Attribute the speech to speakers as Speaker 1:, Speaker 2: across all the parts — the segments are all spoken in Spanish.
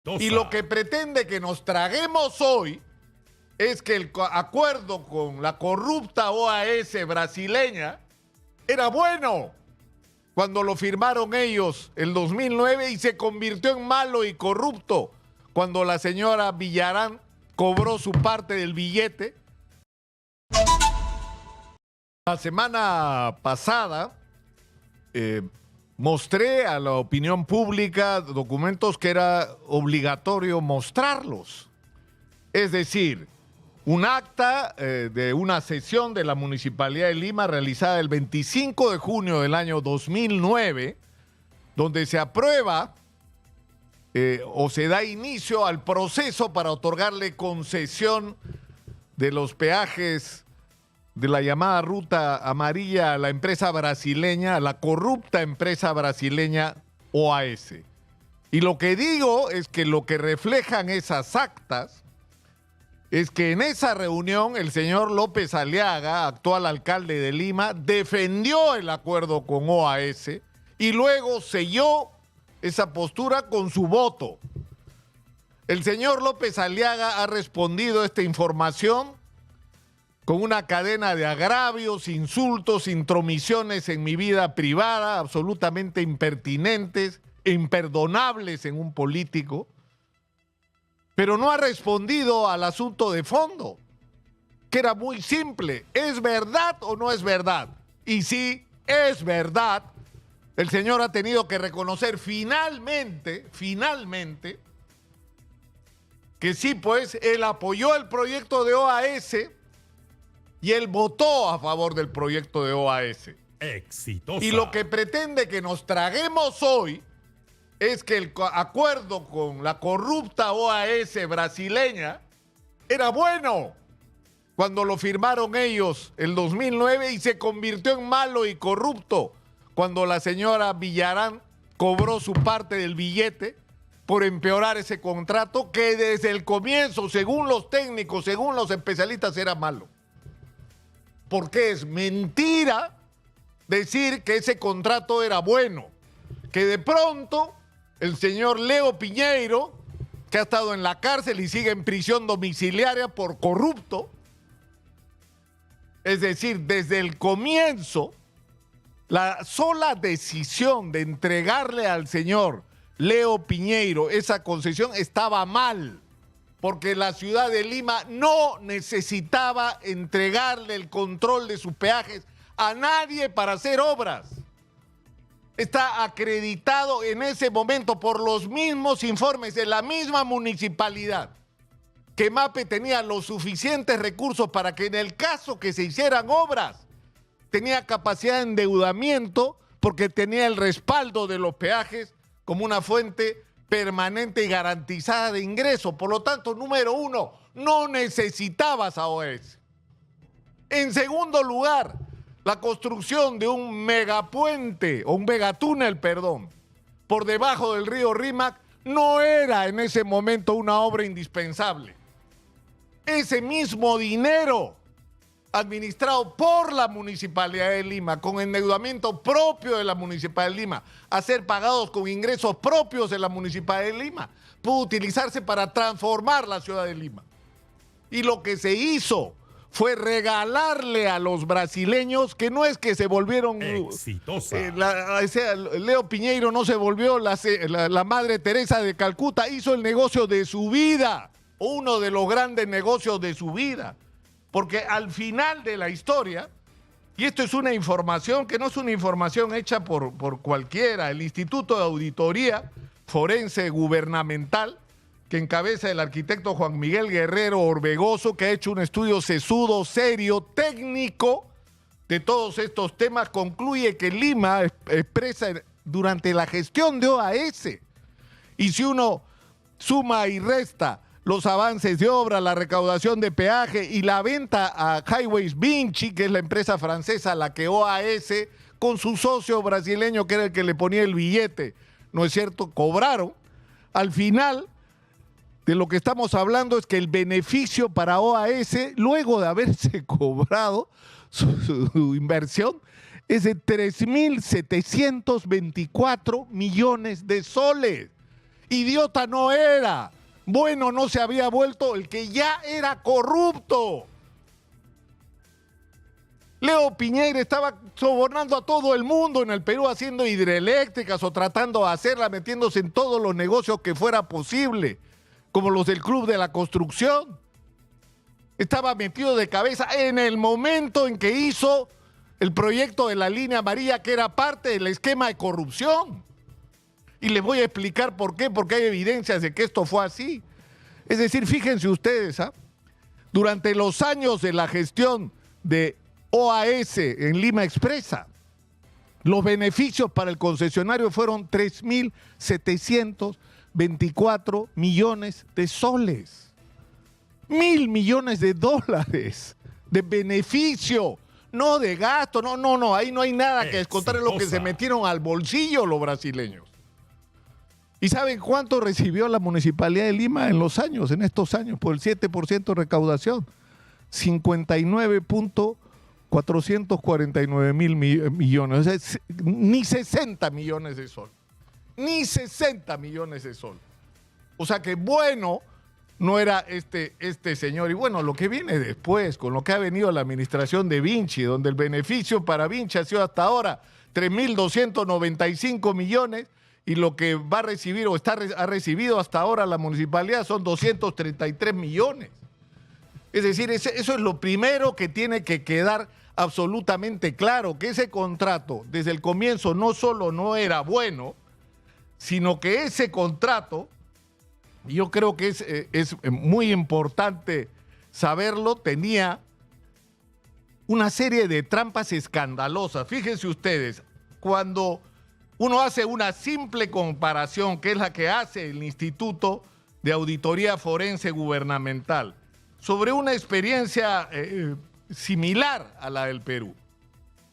Speaker 1: Y lo que pretende que nos traguemos hoy es que el acuerdo con la corrupta OAS brasileña era bueno cuando lo firmaron ellos el 2009 y se convirtió en malo y corrupto cuando la señora Villarán cobró su parte del billete. La semana pasada mostré a la opinión pública documentos que era obligatorio mostrarlos. Es decir, un acta de una sesión de la Municipalidad de Lima realizada el 25 de junio del año 2009, donde se aprueba o se da inicio al proceso para otorgarle concesión de los peajes de la llamada Ruta Amarilla a la empresa brasileña, a la corrupta empresa brasileña OAS. Y lo que digo es que lo que reflejan esas actas es que en esa reunión el señor López Aliaga, actual alcalde de Lima, defendió el acuerdo con OAS y luego selló esa postura con su voto. El señor López Aliaga ha respondido a esta información con una cadena de agravios, insultos, intromisiones en mi vida privada, absolutamente impertinentes, imperdonables en un político, pero no ha respondido al asunto de fondo, que era muy simple. ¿Es verdad o no es verdad? Y si es verdad, el señor ha tenido que reconocer finalmente, que sí, pues, él apoyó el proyecto de OAS y él votó a favor del proyecto de OAS.
Speaker 2: Exitosa.
Speaker 1: Y lo que pretende que nos traguemos hoy es que el acuerdo con la corrupta OAS brasileña era bueno cuando lo firmaron ellos el 2009 y se convirtió en malo y corrupto cuando la señora Villarán cobró su parte del billete por empeorar ese contrato que desde el comienzo, según los técnicos, según los especialistas, era malo. Porque es mentira decir que ese contrato era bueno, que de pronto el señor Leo Piñeiro, que ha estado en la cárcel y sigue en prisión domiciliaria por corrupto, es decir, desde el comienzo, la sola decisión de entregarle al señor Leo Piñeiro esa concesión estaba mal, porque la ciudad de Lima no necesitaba entregarle el control de sus peajes a nadie para hacer obras. Está acreditado en ese momento por los mismos informes de la misma municipalidad que MAPE tenía los suficientes recursos para que en el caso que se hicieran obras, tenía capacidad de endeudamiento porque tenía el respaldo de los peajes como una fuente permanente y garantizada de ingreso. Por lo tanto, número uno, no necesitabas a OAS. En segundo lugar, la construcción de un megapuente, o un megatúnel, perdón, por debajo del río Rímac, no era en ese momento una obra indispensable. Ese mismo dinero administrado por la Municipalidad de Lima, con endeudamiento propio de la Municipalidad de Lima, a ser pagados con ingresos propios de la Municipalidad de Lima, pudo utilizarse para transformar la ciudad de Lima. Y lo que se hizo fue regalarle a los brasileños, que no es que se volvieron...
Speaker 2: Exitosa.
Speaker 1: Leo Piñeiro no se volvió la Madre Teresa de Calcuta, hizo el negocio de su vida, uno de los grandes negocios de su vida. Porque al final de la historia, y esto es una información que no es una información hecha por cualquiera, el Instituto de Auditoría Forense Gubernamental, que encabeza el arquitecto Juan Miguel Guerrero Orbegoso, que ha hecho un estudio sesudo, serio, técnico de todos estos temas, concluye que Lima expresa durante la gestión de OAS, y si uno suma y resta los avances de obra, la recaudación de peaje y la venta a Highways Vinci, que es la empresa francesa a la que OAS, con su socio brasileño, que era el que le ponía el billete, ¿no es cierto?, cobraron. Al final, de lo que estamos hablando es que el beneficio para OAS, luego de haberse cobrado su inversión, es de 3.724 millones de soles. Idiota no era. Bueno no se había vuelto el que ya era corrupto. Leo Piñeiro estaba sobornando a todo el mundo en el Perú haciendo hidroeléctricas o tratando de hacerlas, metiéndose en todos los negocios que fuera posible, como los del Club de la Construcción. Estaba metido de cabeza en el momento en que hizo el proyecto de la línea amarilla, que era parte del esquema de corrupción. Y les voy a explicar por qué, porque hay evidencias de que esto fue así. Es decir, fíjense ustedes, durante los años de la gestión de OAS en Lima Expresa, los beneficios para el concesionario fueron 3.724 millones de soles. 1.000 millones de dólares de beneficio, no de gasto, no, ahí no hay nada que descontar en lo que se metieron al bolsillo los brasileños. ¿Y saben cuánto recibió la Municipalidad de Lima en estos años, por el 7% de recaudación? 59.449 mil millones, o sea, ni 60 millones de sol. Ni 60 millones de sol. O sea que bueno no era este señor. Y bueno, lo que viene después, con lo que ha venido la administración de Vinci, donde el beneficio para Vinci ha sido hasta ahora 3.295 millones, y lo que va a recibir o ha recibido hasta ahora la municipalidad son 233 millones. Es decir, eso es lo primero que tiene que quedar absolutamente claro, que ese contrato desde el comienzo no solo no era bueno, sino que ese contrato, yo creo que es muy importante saberlo, tenía una serie de trampas escandalosas. Fíjense ustedes, cuando uno hace una simple comparación, que es la que hace el Instituto de Auditoría Forense Gubernamental, sobre una experiencia similar a la del Perú,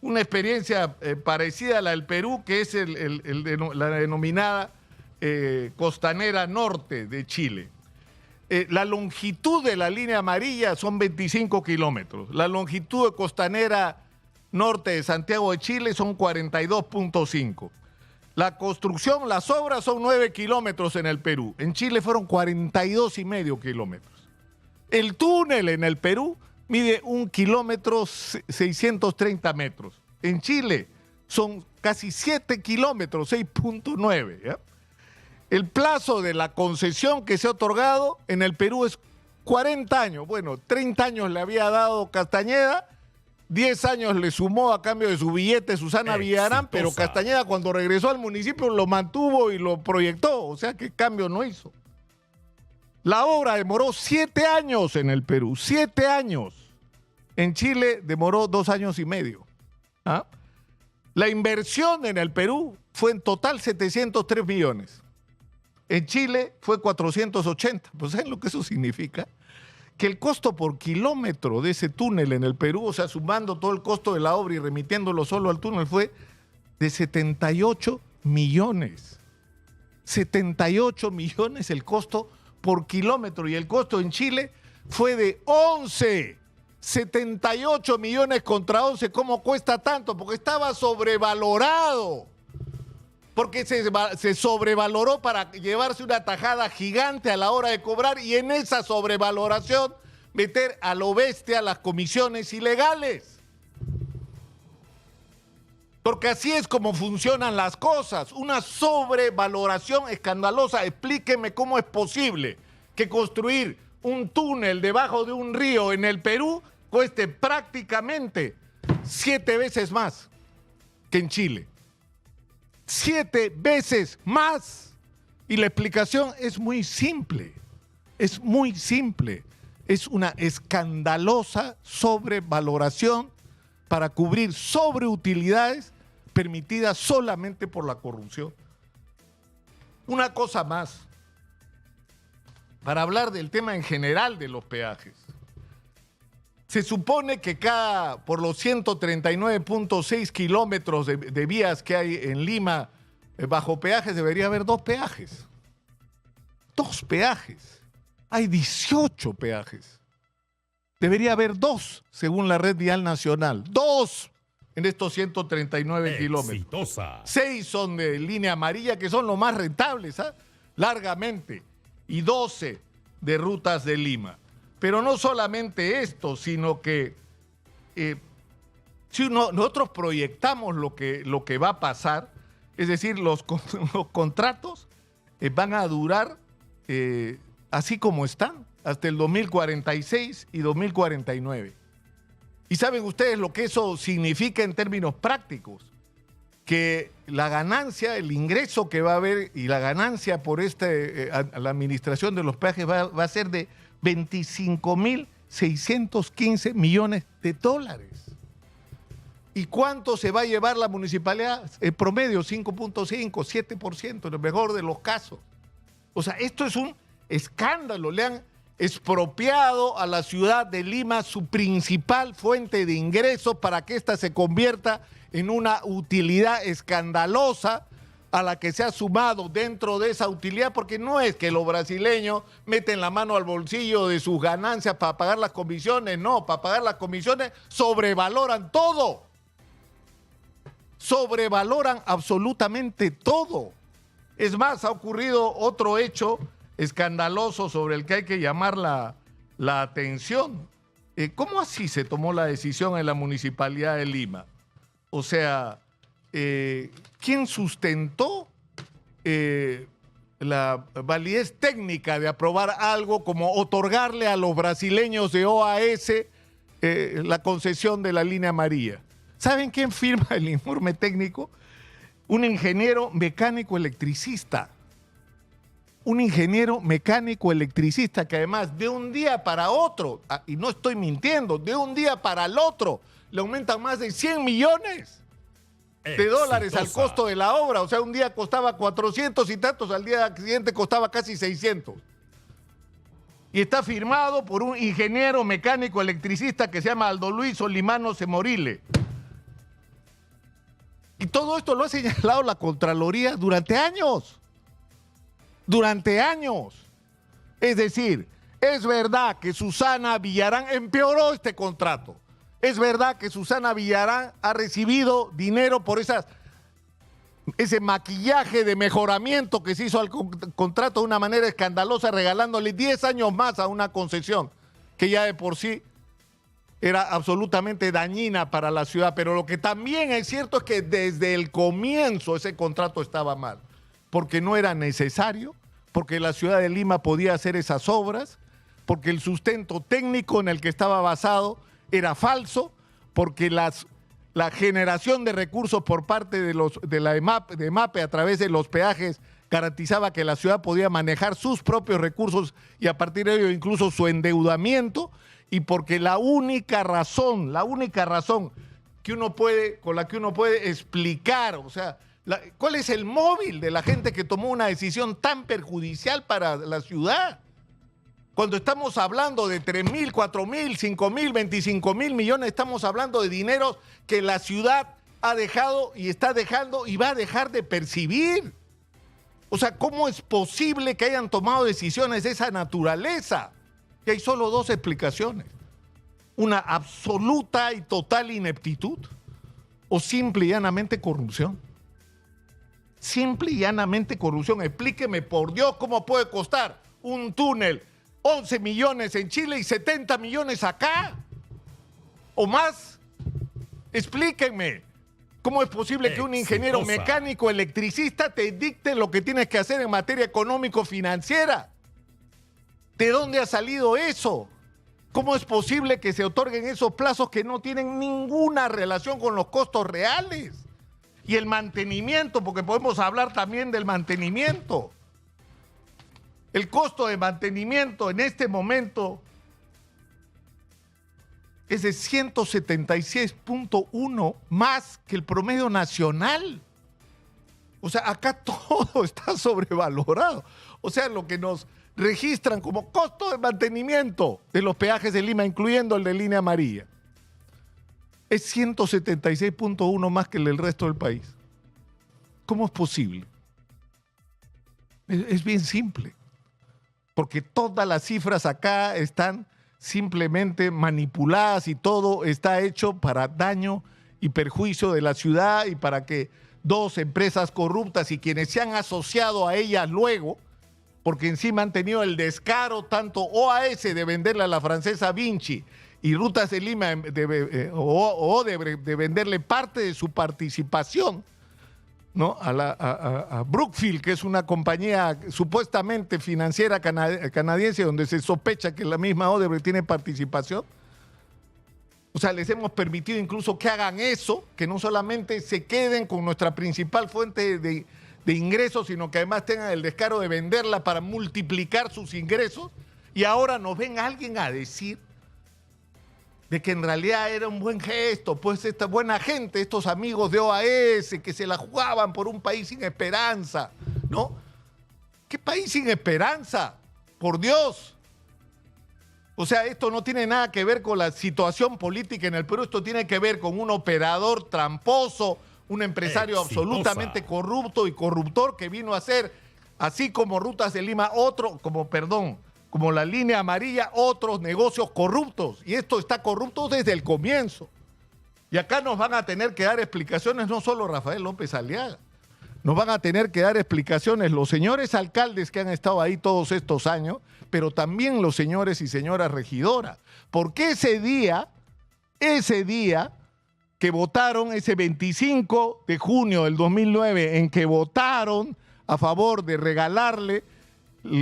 Speaker 1: una experiencia parecida a la del Perú, que es la denominada Costanera Norte de Chile. La longitud de la línea amarilla son 25 kilómetros. La longitud de Costanera Norte de Santiago de Chile son 42.5. La construcción, las obras son 9 kilómetros en el Perú. En Chile fueron 42,5 kilómetros. El túnel en el Perú mide 1 kilómetro 630 metros. En Chile son casi 7 kilómetros, 6.9. ¿Ya? El plazo de la concesión que se ha otorgado en el Perú es 40 años. Bueno, 30 años le había dado Castañeda, 10 años le sumó a cambio de su billete Susana Villarán, pero Castañeda cuando regresó al municipio lo mantuvo y lo proyectó, o sea que cambio no hizo. La obra demoró 7 años en el Perú, 7 años. En Chile demoró 2 años y medio. ¿Ah? La inversión en el Perú fue en total 703 millones. En Chile fue 480. Pues ¿saben lo que eso significa? Que el costo por kilómetro de ese túnel en el Perú, o sea, sumando todo el costo de la obra y remitiéndolo solo al túnel, fue de 78 millones. 78 millones el costo por kilómetro, y el costo en Chile fue de 11. 78 millones contra 11. ¿Cómo cuesta tanto? Porque estaba sobrevalorado. Porque se sobrevaloró para llevarse una tajada gigante a la hora de cobrar, y en esa sobrevaloración meter a lo bestia las comisiones ilegales. Porque así es como funcionan las cosas, una sobrevaloración escandalosa. Explíqueme cómo es posible que construir un túnel debajo de un río en el Perú cueste prácticamente 7 veces más que en Chile. 7 veces más. Y la explicación es muy simple. Es muy simple. Es una escandalosa sobrevaloración para cubrir sobreutilidades permitidas solamente por la corrupción. Una cosa más, para hablar del tema en general de los peajes. Se supone que por los 139.6 kilómetros de vías que hay en Lima bajo peajes, debería haber 2 peajes. 2 peajes. Hay 18 peajes. Debería haber 2, según la red vial nacional. 2 en estos 139 kilómetros. 6 son de línea amarilla, que son los más rentables. largamente, y 12 de Rutas de Lima. Pero no solamente esto, sino que si nosotros proyectamos lo que va a pasar, es decir, los contratos van a durar así como están, hasta el 2046 y 2049. ¿Y saben ustedes lo que eso significa en términos prácticos? Que la ganancia, el ingreso que va a haber y la ganancia por la administración de los peajes va a ser de 25.615 millones de dólares. ¿Y cuánto se va a llevar la municipalidad? El promedio, 5.5, 7%, en el mejor de los casos. O sea, esto es un escándalo. Le han expropiado a la ciudad de Lima su principal fuente de ingresos para que ésta se convierta en una utilidad escandalosa a la que se ha sumado dentro de esa utilidad, porque no es que los brasileños meten la mano al bolsillo de sus ganancias para pagar las comisiones, no, para pagar las comisiones sobrevaloran todo. Sobrevaloran absolutamente todo. Es más, ha ocurrido otro hecho escandaloso sobre el que hay que llamar la atención. ¿Cómo así se tomó la decisión en la Municipalidad de Lima? O sea, ¿quién sustentó la validez técnica de aprobar algo como otorgarle a los brasileños de OAS la concesión de la línea amarilla? ¿Saben quién firma el informe técnico? Un ingeniero mecánico electricista. Un ingeniero mecánico electricista que además de un día para otro, y no estoy mintiendo, de un día para el otro, le aumentan más de 100 millones de dólares al costo de la obra. O sea, un día costaba 400 y tantos, al día siguiente costaba casi 600. Y está firmado por un ingeniero mecánico electricista que se llama Aldo Luis Solimano Semorile. Y todo esto lo ha señalado la Contraloría durante años. Durante años. Es decir, es verdad que Susana Villarán empeoró este contrato. Es verdad que Susana Villarán ha recibido dinero por ese maquillaje de mejoramiento que se hizo al contrato de una manera escandalosa, regalándole 10 años más a una concesión que ya de por sí era absolutamente dañina para la ciudad. Pero lo que también es cierto es que desde el comienzo ese contrato estaba mal, porque no era necesario, porque la ciudad de Lima podía hacer esas obras, porque el sustento técnico en el que estaba basado era falso, porque la generación de recursos por parte de la EMAPE a través de los peajes garantizaba que la ciudad podía manejar sus propios recursos y a partir de ello incluso su endeudamiento, y porque la única razón con la que uno puede explicar, o sea, ¿cuál es el móvil de la gente que tomó una decisión tan perjudicial para la ciudad? Cuando estamos hablando de 3.000, 4.000, 5.000, 25.000 millones, estamos hablando de dinero que la ciudad ha dejado y está dejando y va a dejar de percibir. O sea, ¿cómo es posible que hayan tomado decisiones de esa naturaleza? Y hay solo dos explicaciones. Una absoluta y total ineptitud o simple y llanamente corrupción. Simple y llanamente corrupción. Explíqueme, por Dios, cómo puede costar un túnel 11 millones en Chile y 70 millones acá. ¿O más? Explíquenme. ¿Cómo es posible que un ingeniero mecánico electricista te dicte lo que tienes que hacer en materia económico-financiera? ¿De dónde ha salido eso? ¿Cómo es posible que se otorguen esos plazos que no tienen ninguna relación con los costos reales? Y el mantenimiento, porque podemos hablar también del mantenimiento. El costo de mantenimiento en este momento es de 176.1 más que el promedio nacional. O sea, acá todo está sobrevalorado. O sea, lo que nos registran como costo de mantenimiento de los peajes de Lima, incluyendo el de línea amarilla, es 176.1 más que el del resto del país. ¿Cómo es posible? Es bien simple. Porque todas las cifras acá están simplemente manipuladas y todo está hecho para daño y perjuicio de la ciudad y para que dos empresas corruptas y quienes se han asociado a ellas luego porque encima han tenido el descaro tanto OAS de venderle a la francesa Vinci y Rutas de Lima de venderle parte de su participación, ¿no? a Brookfield, que es una compañía supuestamente financiera canadiense donde se sospecha que la misma Odebrecht tiene participación. O sea, les hemos permitido incluso que hagan eso, que no solamente se queden con nuestra principal fuente de ingresos, sino que además tengan el descaro de venderla para multiplicar sus ingresos. Y ahora nos ven a alguien a decir de que en realidad era un buen gesto, pues esta buena gente, estos amigos de OAS que se la jugaban por un país sin esperanza, ¿no? ¿Qué país sin esperanza? Por Dios. O sea, esto no tiene nada que ver con la situación política en el Perú, esto tiene que ver con un operador tramposo, un empresario absolutamente corrupto y corruptor que vino a hacer, así como Rutas de Lima, como la Línea Amarilla, otros negocios corruptos. Y esto está corrupto desde el comienzo. Y acá nos van a tener que dar explicaciones, no solo Rafael López Aliaga, nos van a tener que dar explicaciones los señores alcaldes que han estado ahí todos estos años, pero también los señores y señoras regidoras. Porque ese día que votaron, ese 25 de junio del 2009, en que votaron a favor de regalarle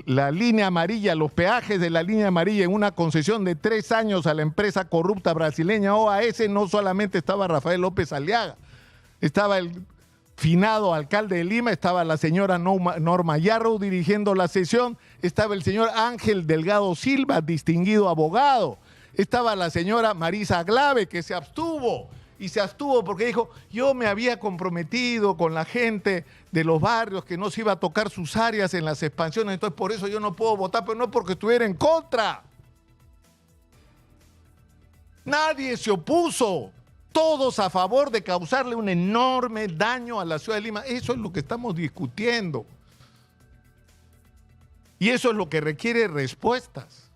Speaker 1: la línea amarilla, los peajes de la línea amarilla en una concesión de 3 años a la empresa corrupta brasileña OAS, no solamente estaba Rafael López Aliaga, estaba el finado alcalde de Lima, estaba la señora Norma Yarrow dirigiendo la sesión, estaba el señor Ángel Delgado Silva, distinguido abogado, estaba la señora Marisa Aglave, que se abstuvo, y se abstuvo porque dijo, yo me había comprometido con la gente de los barrios que no se iba a tocar sus áreas en las expansiones, entonces por eso yo no puedo votar, pero no porque estuviera en contra. Nadie se opuso. Todos a favor de causarle un enorme daño a la ciudad de Lima. Eso es lo que estamos discutiendo. Y eso es lo que requiere respuestas.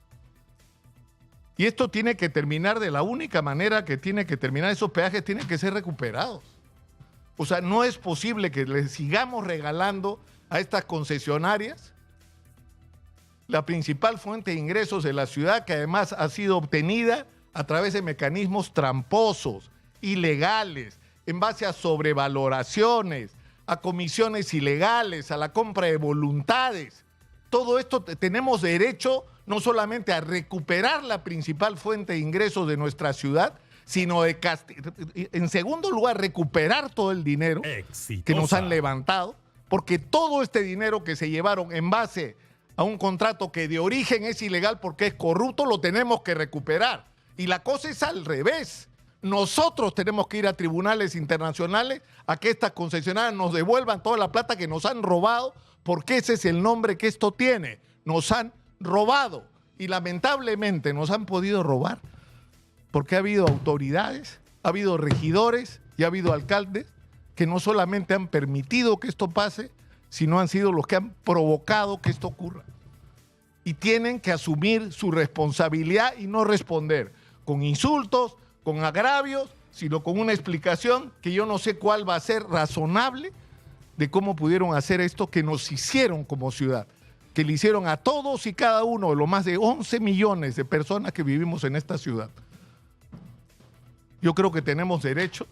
Speaker 1: Y esto tiene que terminar de la única manera que tiene que terminar. Esos peajes tienen que ser recuperados. O sea, no es posible que les sigamos regalando a estas concesionarias la principal fuente de ingresos de la ciudad, que además ha sido obtenida a través de mecanismos tramposos, ilegales, en base a sobrevaloraciones, a comisiones ilegales, a la compra de voluntades. Todo esto tenemos derecho no solamente a recuperar la principal fuente de ingresos de nuestra ciudad, sino en segundo lugar, recuperar todo el dinero que nos han levantado, porque todo este dinero que se llevaron en base a un contrato que de origen es ilegal porque es corrupto, lo tenemos que recuperar. Y la cosa es al revés. Nosotros tenemos que ir a tribunales internacionales a que estas concesionarias nos devuelvan toda la plata que nos han robado, porque ese es el nombre que esto tiene. Nos han robado y lamentablemente nos han podido robar porque ha habido autoridades, ha habido regidores y ha habido alcaldes que no solamente han permitido que esto pase, sino han sido los que han provocado que esto ocurra. Y tienen que asumir su responsabilidad y no responder con insultos, con agravios, sino con una explicación que yo no sé cuál va a ser razonable de cómo pudieron hacer esto que nos hicieron como ciudad, que le hicieron a todos y cada uno de los más de 11 millones de personas que vivimos en esta ciudad. Yo creo que tenemos derecho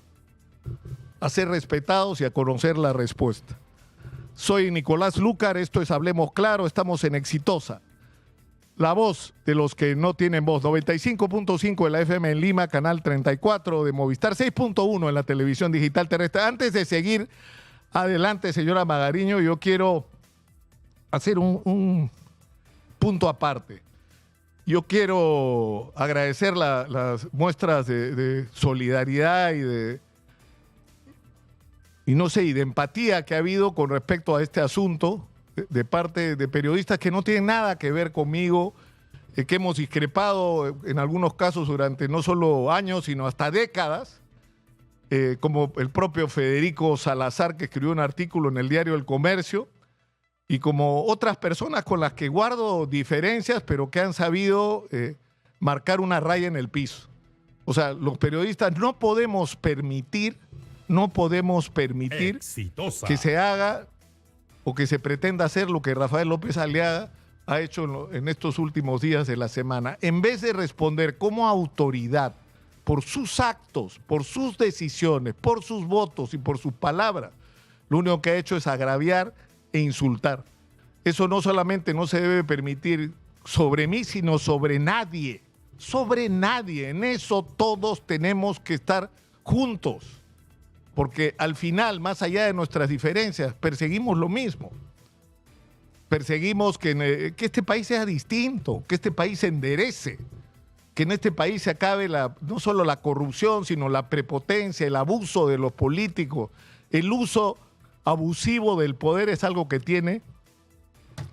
Speaker 1: a ser respetados y a conocer la respuesta. Soy Nicolás Lúcar, esto es Hablemos Claro, estamos en Exitosa. La voz de los que no tienen voz, 95.5 de la FM en Lima, canal 34 de Movistar, 6.1 en la televisión digital terrestre. Antes de seguir adelante, señora Magariño, yo quiero hacer un punto aparte. Yo quiero agradecer las muestras de solidaridad y de empatía que ha habido con respecto a este asunto, de parte de periodistas que no tienen nada que ver conmigo, que hemos discrepado en algunos casos durante no solo años, sino hasta décadas, como el propio Federico Salazar, que escribió un artículo en el diario El Comercio, y como otras personas con las que guardo diferencias, pero que han sabido marcar una raya en el piso. O sea, los periodistas no podemos permitir que se haga o que se pretenda hacer lo que Rafael López Aliaga ha hecho en estos últimos días de la semana. En vez de responder como autoridad por sus actos, por sus decisiones, por sus votos y por sus palabras, lo único que ha hecho es agraviar e insultar. Eso no solamente no se debe permitir sobre mí, sino sobre nadie. Sobre nadie. En eso todos tenemos que estar juntos. Porque al final, más allá de nuestras diferencias, perseguimos lo mismo. Perseguimos que este país sea distinto, que este país se enderece, que en este país se acabe no solo la corrupción, sino la prepotencia, el abuso de los políticos. El uso abusivo del poder es algo que tiene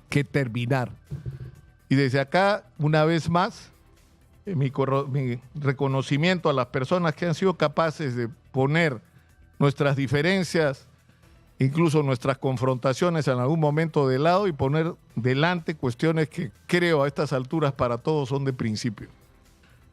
Speaker 1: que terminar. Y desde acá, una vez más, mi reconocimiento a las personas que han sido capaces de poner nuestras diferencias, incluso nuestras confrontaciones en algún momento de lado y poner delante cuestiones que creo a estas alturas para todos son de principio.